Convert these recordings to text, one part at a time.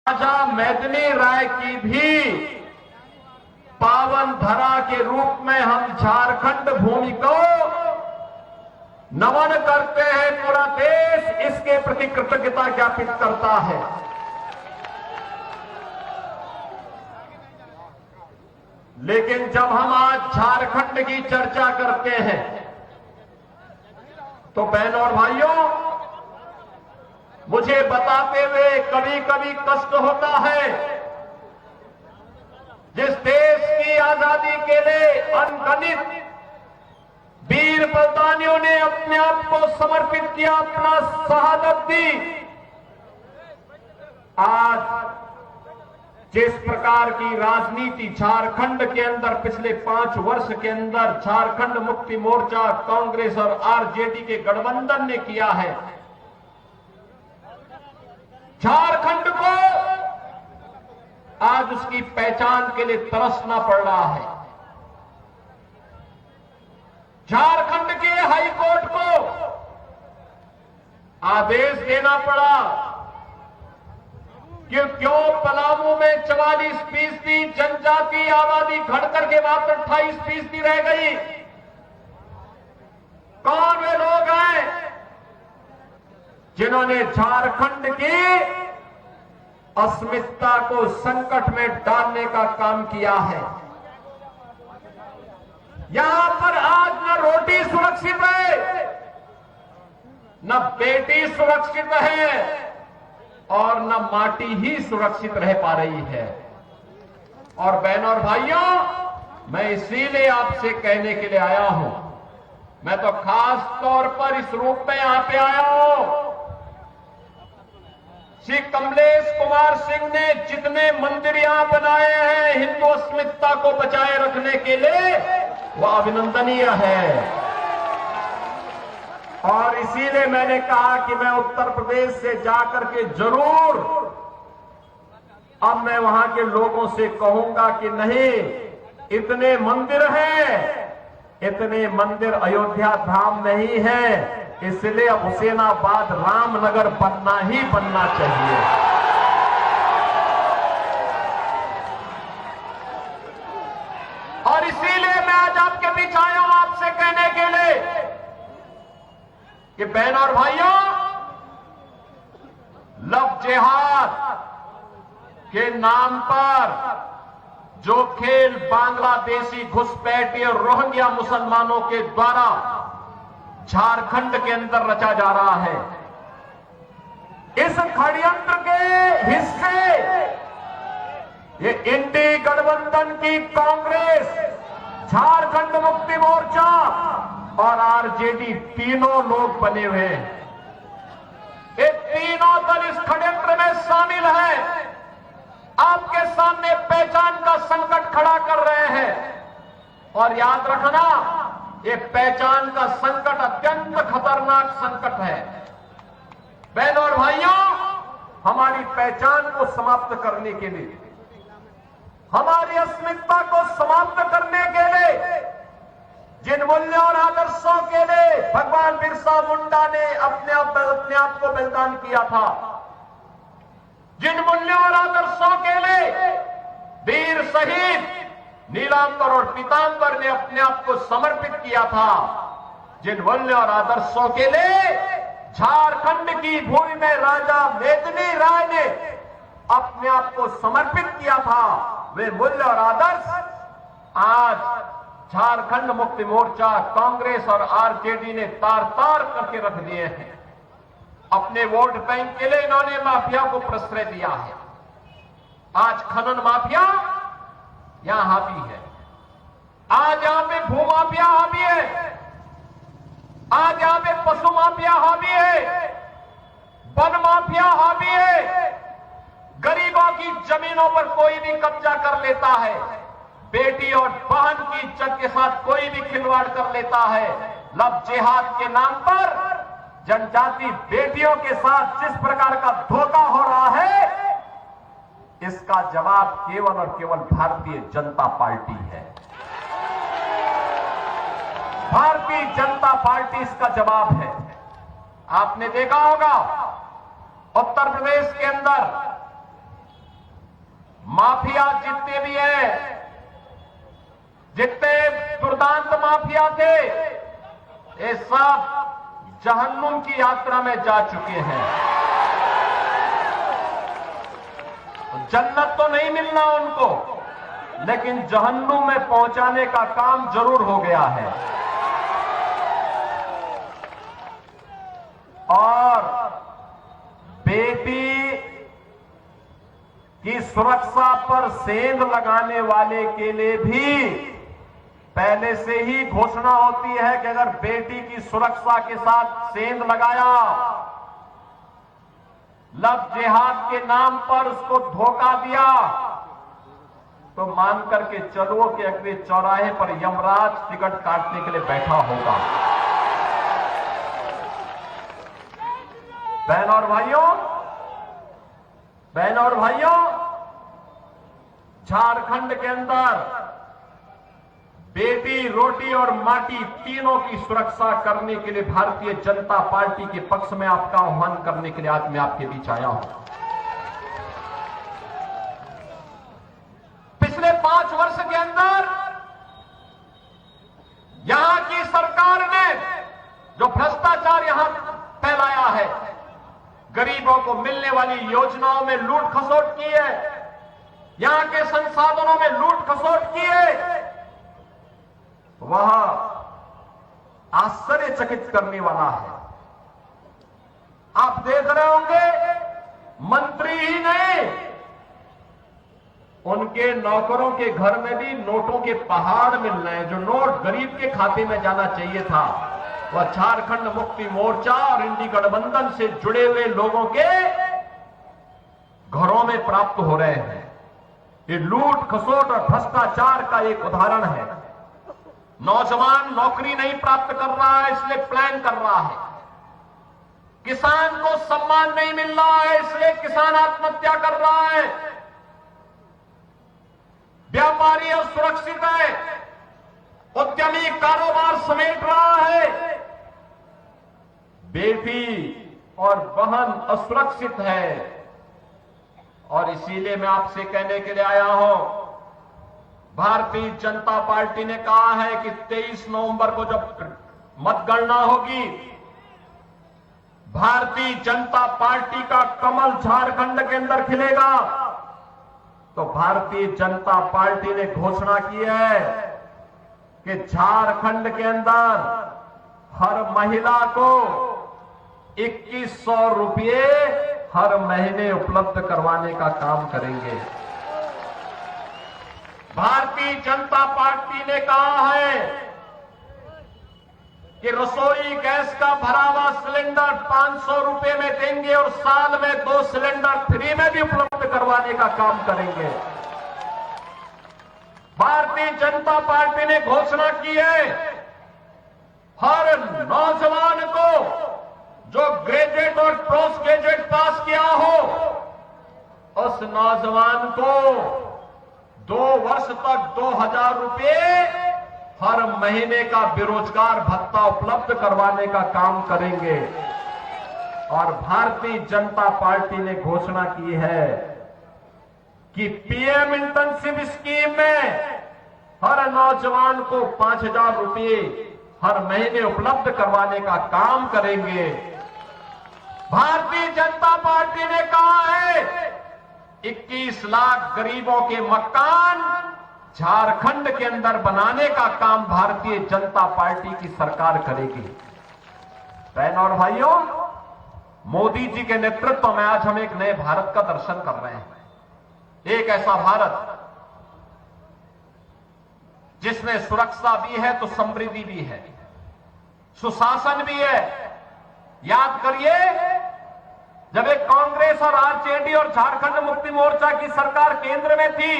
राजा मेदिनी राय की भी पावन धरा के रूप में हम झारखंड भूमि को नमन करते हैं। पूरा देश इसके प्रति कृतज्ञता ज्ञापित करता है। लेकिन जब हम आज झारखंड की चर्चा करते हैं तो बहनों और भाइयों, मुझे बताते हुए कभी कभी कष्ट होता है। जिस देश की आजादी के लिए अनगिनत वीर बलिदानियों ने अपने आप को समर्पित किया, अपना शहादत दी, आज जिस प्रकार की राजनीति झारखंड के अंदर पिछले 5 वर्ष के अंदर झारखंड मुक्ति मोर्चा, कांग्रेस और आरजेडी के गठबंधन ने किया है, झारखंड को आज उसकी पहचान के लिए तरसना पड़ रहा है। झारखंड के हाईकोर्ट को आदेश देना पड़ा कि क्यों पलामू में 44% जनजाति आबादी घटकर के मात्र 28% रह गई। कौन वे लोग हैं जिन्होंने झारखंड की अस्मिता को संकट में डालने का काम किया है। यहां पर आज न रोटी सुरक्षित है, न बेटी सुरक्षित है और न माटी ही सुरक्षित रह पा रही है। और बहनों और भाइयों, मैं इसीलिए आपसे कहने के लिए आया हूं, मैं तो खास तौर पर इस रूप में यहां पे आया हूं। श्री कमलेश कुमार सिंह ने जितने मंदिर यहां बनाए हैं हिंदू अस्मिता को बचाए रखने के लिए, वह अभिनंदनीय है। और इसीलिए मैंने कहा कि मैं उत्तर प्रदेश से जाकर के जरूर अब मैं वहां के लोगों से कहूंगा कि नहीं, इतने मंदिर हैं, इतने मंदिर अयोध्या धाम नहीं है, इसलिए हुसैनाबाद रामनगर बनना ही बनना चाहिए। और इसीलिए मैं आज आपके बीच आया हूं आपसे कहने के लिए कि बहनों और भाइयों, लव जिहाद के नाम पर जो खेल बांग्लादेशी घुसपैठी और रोहिंग्या मुसलमानों के द्वारा झारखंड के अंदर रचा जा रहा है, इस षड्यंत्र के हिस्से ये इंडी गठबंधन की कांग्रेस, झारखंड मुक्ति मोर्चा और आरजेडी तीनों लोग बने हुए हैं। ये तीनों दल इस षड्यंत्र में शामिल हैं, आपके सामने पहचान का संकट खड़ा कर रहे हैं। और याद रखना, ये पहचान का संकट अत्यंत खतरनाक संकट है। बहनों और भाइयों, हमारी पहचान को समाप्त करने के लिए, हमारी अस्मिता को समाप्त करने के लिए, जिन मूल्यों और आदर्शों के लिए भगवान बिरसा मुंडा ने अपने आप को बलिदान किया था, जिन मूल्यों और आदर्शों के लिए वीर शहीद नीलांबर और पीतांबर ने अपने आप को समर्पित किया था, जिन मूल्यों और आदर्शों के लिए झारखंड की भूमि में राजा मेदिनी राय ने अपने आप को समर्पित किया था, वे मूल्य और आदर्श आज झारखंड मुक्ति मोर्चा, कांग्रेस और आरजेडी ने तार तार करके रख दिए हैं। अपने वोट बैंक के लिए इन्होंने माफिया को प्रश्रय दिया है। आज खनन माफिया यहां हावी है, आज यहां पे भू माफिया हावी है, आज यहां पे पशु माफिया हावी है, वन माफिया हावी है, गरीबों की जमीनों पर कोई भी कब्जा कर लेता है, बेटी और बहन की इज्जत के साथ कोई भी खिलवाड़ कर लेता है। लव जिहाद के नाम पर जनजाति बेटियों के साथ जिस प्रकार का धोखा हो रहा है, इसका जवाब केवल और केवल भारतीय जनता पार्टी है। भारतीय जनता पार्टी इसका जवाब है। आपने देखा होगा उत्तर प्रदेश के अंदर माफिया जितने भी हैं, जितने दुर्दांत माफिया थे, ये सब जहन्नुम की यात्रा में जा चुके हैं। जन्नत तो नहीं मिलना उनको, लेकिन जहन्नुम में पहुंचाने का काम जरूर हो गया है। और बेटी की सुरक्षा पर सेंध लगाने वाले के लिए भी पहले से ही घोषणा होती है कि अगर बेटी की सुरक्षा के साथ सेंध लगाया, लव जिहाद के नाम पर उसको धोखा दिया, तो मान करके चलो कि अगले चौराहे पर यमराज टिकट काटने के लिए बैठा होगा। बहन और भाइयों, झारखंड के अंदर बेटी, रोटी और माटी तीनों की सुरक्षा करने के लिए भारतीय जनता पार्टी के पक्ष में आपका आह्वान करने के लिए आज मैं आपके बीच आया हूं। पिछले 5 वर्ष के अंदर यहां की सरकार ने जो भ्रष्टाचार यहां फैलाया है, गरीबों को मिलने वाली योजनाओं में लूट खसोट की है, यहां के संसाधनों में लूट खसोट की है, वह आश्चर्यचकित करने वाला है। आप देख रहे होंगे, मंत्री ही नहीं, उनके नौकरों के घर में भी नोटों के पहाड़ मिल रहे हैं। जो नोट गरीब के खाते में जाना चाहिए था, वह झारखंड मुक्ति मोर्चा और इंडी गठबंधन से जुड़े हुए लोगों के घरों में प्राप्त हो रहे हैं। ये लूट खसोट और भ्रष्टाचार का एक उदाहरण है। नौजवान नौकरी नहीं प्राप्त कर रहा है, इसलिए प्लान कर रहा है। किसान को सम्मान नहीं मिल रहा है, इसलिए किसान आत्महत्या कर रहा है। व्यापारी असुरक्षित है, उद्यमी कारोबार समेट रहा है। बेटी और बहन असुरक्षित है, और इसीलिए मैं आपसे कहने के लिए आया हूं, भारतीय जनता पार्टी ने कहा है कि 23 नवंबर को जब मतगणना होगी, भारतीय जनता पार्टी का कमल झारखंड के अंदर खिलेगा। तो भारतीय जनता पार्टी ने घोषणा की है कि झारखंड के अंदर हर महिला को 2100 रुपये हर महीने उपलब्ध करवाने का काम करेंगे। भारतीय जनता पार्टी ने कहा है कि रसोई गैस का भरा हुआ सिलेंडर 500 रुपए में देंगे और साल में 2 सिलेंडर फ्री में भी उपलब्ध करवाने का काम करेंगे। भारतीय जनता पार्टी ने घोषणा की है, हर नौजवान को जो ग्रेजुएट और पोस्ट ग्रेजुएट पास किया हो, उस नौजवान को 2 वर्ष तक 2000 रुपये हर महीने का बेरोजगार भत्ता उपलब्ध करवाने का काम करेंगे। और भारतीय जनता पार्टी ने घोषणा की है कि पीएम इंटर्नशिप स्कीम में हर नौजवान को 5000 रुपये हर महीने उपलब्ध करवाने का काम करेंगे। भारतीय जनता पार्टी ने कहा है 21 लाख गरीबों के मकान झारखंड के अंदर बनाने का काम भारतीय जनता पार्टी की सरकार करेगी। बहनों और भाइयों, मोदी जी के नेतृत्व में आज हम एक नए भारत का दर्शन कर रहे हैं। एक ऐसा भारत जिसमें सुरक्षा भी है तो समृद्धि भी है, सुशासन भी है। याद करिए, जब एक कांग्रेस और आरजेडी और झारखंड मुक्ति मोर्चा की सरकार केंद्र में थी,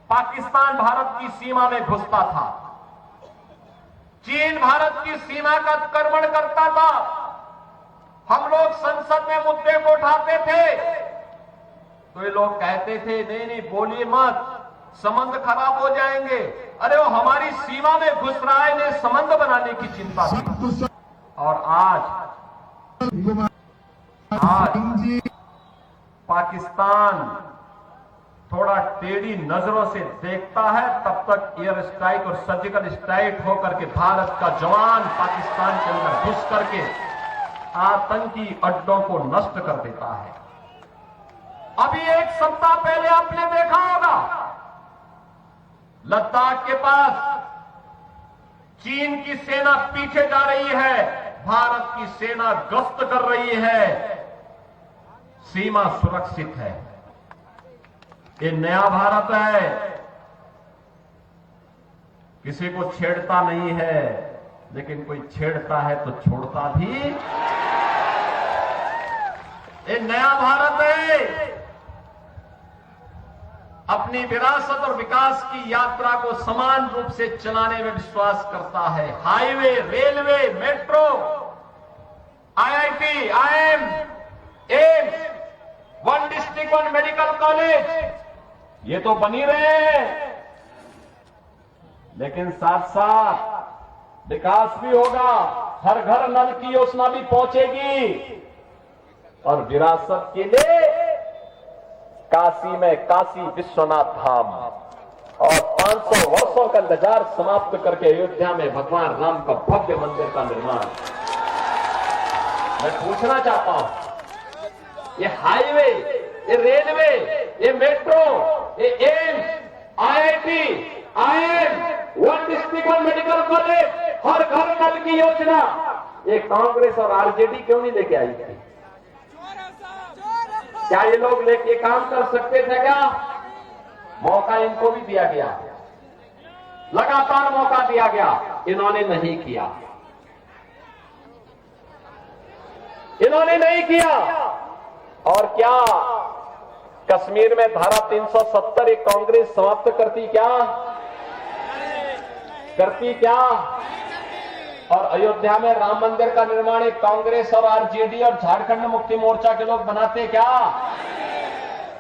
पाकिस्तान भारत की सीमा में घुसता था, चीन भारत की सीमा का अतिक्रमण करता था। हम लोग संसद में मुद्दे को उठाते थे तो ये लोग कहते थे नहीं नहीं बोलिए मत, संबंध खराब हो जाएंगे। अरे वो हमारी सीमा में घुस रहा है, इन्हें संबंध बनाने की चिंता थी। और आज पाकिस्तान थोड़ा टेढ़ी नजरों से देखता है, तब तक एयर स्ट्राइक और सर्जिकल स्ट्राइक होकर के भारत का जवान पाकिस्तान के अंदर घुस करके आतंकी अड्डों को नष्ट कर देता है। अभी एक सप्ताह पहले आपने देखा होगा, लद्दाख के पास चीन की सेना पीछे जा रही है, भारत की सेना गश्त कर रही है, सीमा सुरक्षित है। ये नया भारत है, किसी को छेड़ता नहीं है, लेकिन कोई छेड़ता है तो छोड़ता भी। ये नया भारत है, अपनी विरासत और विकास की यात्रा को समान रूप से चलाने में विश्वास करता है। Highway, railway, metro, IIT, IIM, AIIMS, one district one medical college, ये तो बनी रहे हैं, लेकिन साथ साथ विकास भी होगा, हर घर नल की योजना भी पहुंचेगी और विरासत के लिए काशी में काशी विश्वनाथ धाम और 500 वर्षों का इंतजार समाप्त करके अयोध्या में भगवान राम का भव्य मंदिर का निर्माण। मैं पूछना चाहता हूं, ये हाईवे, ये रेलवे, ये मेट्रो, ये AIIMS, IIT, IIM, one district one medical college, हर घर नल की योजना, ये कांग्रेस और आरजेडी क्यों नहीं लेके आई थी? क्या ये लोग लेके काम कर सकते थे क्या? मौका इनको भी दिया गया, लगातार मौका दिया गया, इन्होंने नहीं किया, इन्होंने नहीं किया। और क्या कश्मीर में धारा 370 एक कांग्रेस समाप्त करती क्या? करती क्या? और अयोध्या में राम मंदिर का निर्माण एक कांग्रेस और आरजेडी और झारखंड मुक्ति मोर्चा के लोग बनाते क्या?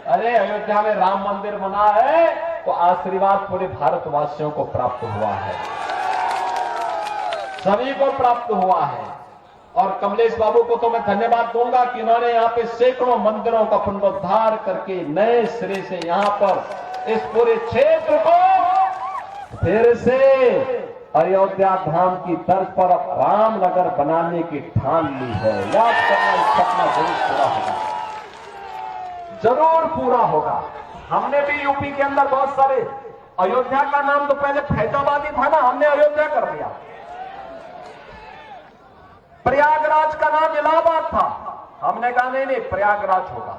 अरे अयोध्या में राम मंदिर बना है तो आशीर्वाद पूरे भारतवासियों को प्राप्त हुआ है, सभी को प्राप्त हुआ है। और कमलेश बाबू को तो मैं धन्यवाद दूंगा कि इन्होंने यहां पे सैकड़ों मंदिरों का पुनरुद्धार करके नए सिरे से यहां पर इस पूरे क्षेत्र को फिर से अयोध्या धाम की तर्ज पर रामनगर बनाने की ठान ली है। याद करना, सपना जरूर पूरा होगा, जरूर पूरा होगा। हमने भी यूपी के अंदर बहुत सारे, अयोध्या का नाम तो पहले फैजाबाद ही था ना, हमने अयोध्या कर दिया। प्रयागराज का नाम इलाहाबाद था, हमने कहा नहीं नहीं प्रयागराज होगा।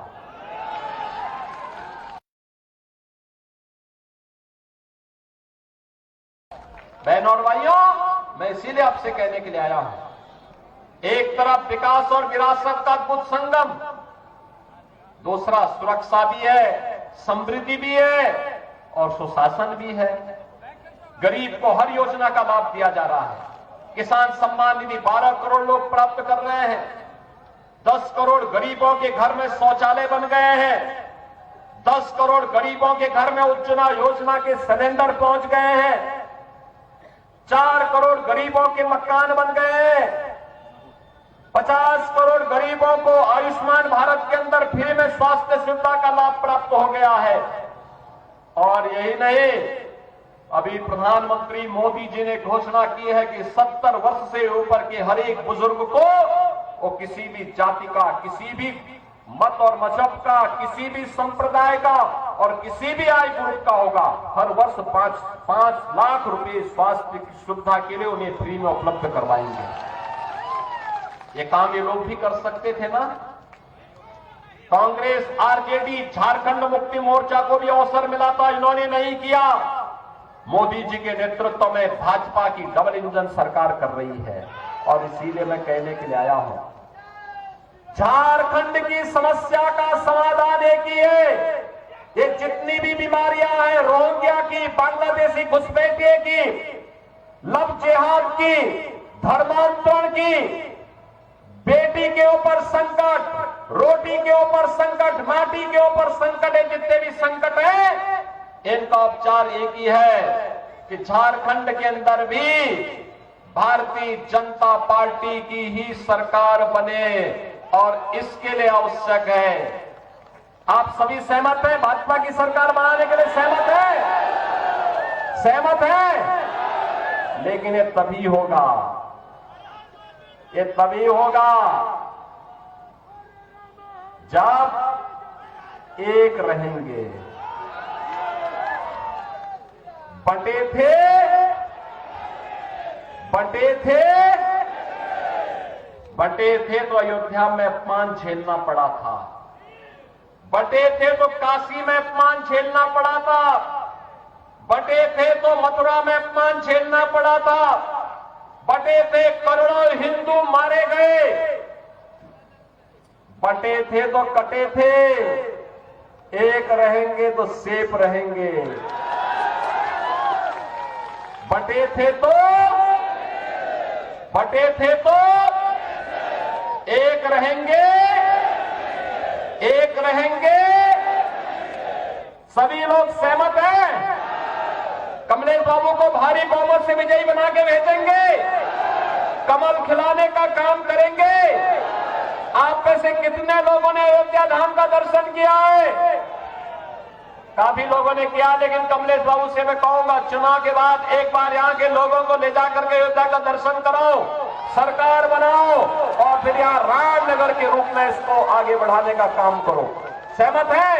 बहनों और भाइयों, मैं इसीलिए आपसे कहने के लिए आया हूं, एक तरफ विकास और विरासत का अद्भुत संगम, दूसरा सुरक्षा भी है, समृद्धि भी है और सुशासन भी है। गरीब को हर योजना का लाभ दिया जा रहा है। किसान सम्मान निधि 12 करोड़ लोग प्राप्त कर रहे हैं, 10 करोड़ गरीबों के घर में शौचालय बन गए हैं, 10 करोड़ गरीबों के घर में उज्ज्वला योजना के सिलेंडर पहुंच गए हैं, 4 करोड़ गरीबों के मकान बन गए हैं, 50 करोड़ गरीबों को आयुष्मान भारत के अंदर फ्री में स्वास्थ्य सुविधा का लाभ प्राप्त हो गया है। और यही नहीं, अभी प्रधानमंत्री मोदी जी ने घोषणा की है कि 70 वर्ष से ऊपर के हर एक बुजुर्ग को, वो किसी भी जाति का, किसी भी मत और मजहब का, किसी भी संप्रदाय का और किसी भी आयु ग्रुप का होगा, हर वर्ष 5 लाख रुपए स्वास्थ्य की सुविधा के लिए उन्हें फ्री में उपलब्ध करवाएंगे। ये काम ये लोग भी कर सकते थे ना। कांग्रेस, आरजेडी, झारखंड मुक्ति मोर्चा को भी अवसर मिला था, इन्होंने नहीं किया। मोदी जी के नेतृत्व में भाजपा की डबल इंजन सरकार कर रही है। और इसीलिए मैं कहने के लिए आया हूं, झारखंड की समस्या का समाधान एक ही है। ये जितनी भी बीमारियां हैं, रोहिंग्या की, बांग्लादेशी घुसपैठिए की, लव जिहाद की, धर्मांतरण की, बेटी के ऊपर संकट, रोटी के ऊपर संकट, माटी के ऊपर संकट है, जितने भी संकट है, इनका उपचार एक ही है कि झारखंड के अंदर भी भारतीय जनता पार्टी की ही सरकार बने। और इसके लिए आवश्यक है आप सभी सहमत हैं? भाजपा की सरकार बनाने के लिए सहमत है? सहमत है? लेकिन ये तभी होगा, ये तभी होगा जब एक रहेंगे। बटे थे तो अयोध्या में अपमान झेलना पड़ा था, बटे थे तो काशी में अपमान झेलना पड़ा था, बटे थे तो मथुरा में अपमान झेलना पड़ा था, बटे थे करोड़ों हिंदू मारे गए, बटे थे तो कटे थे, एक रहेंगे तो सेफ रहेंगे। बटे थे तो एक रहेंगे, एक रहेंगे। सभी लोग सहमत हैं? कमलेश बाबू को भारी बहुमत से विजयी बना के भेजेंगे, कमल खिलाने का काम करेंगे। आप में से कितने लोगों ने अयोध्या धाम का दर्शन किया है? काफी लोगों ने किया, लेकिन कमलेश बाबू से मैं कहूंगा चुनाव के बाद एक बार यहां के लोगों को ले जाकर के अयोध्या का दर्शन कराओ, सरकार बनाओ और फिर यहां रामनगर के रूप में इसको आगे बढ़ाने का काम करो। सहमत है?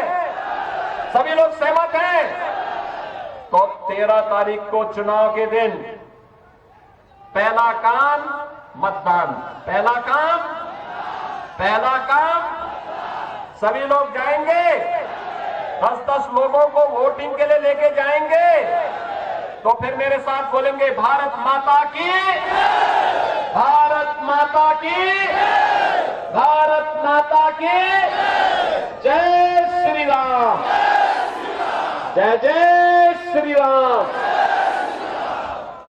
सभी लोग सहमत हैं? तो 13 तारीख को चुनाव के दिन पहला काम मतदान, पहला काम सभी लोग जाएंगे, 10-10 लोगों को वोटिंग के लिए लेके जाएंगे। तो फिर मेरे साथ बोलेंगे भारत माता की, भारत माता की, भारत माता की जय श्री राम, जय जय श्री राम।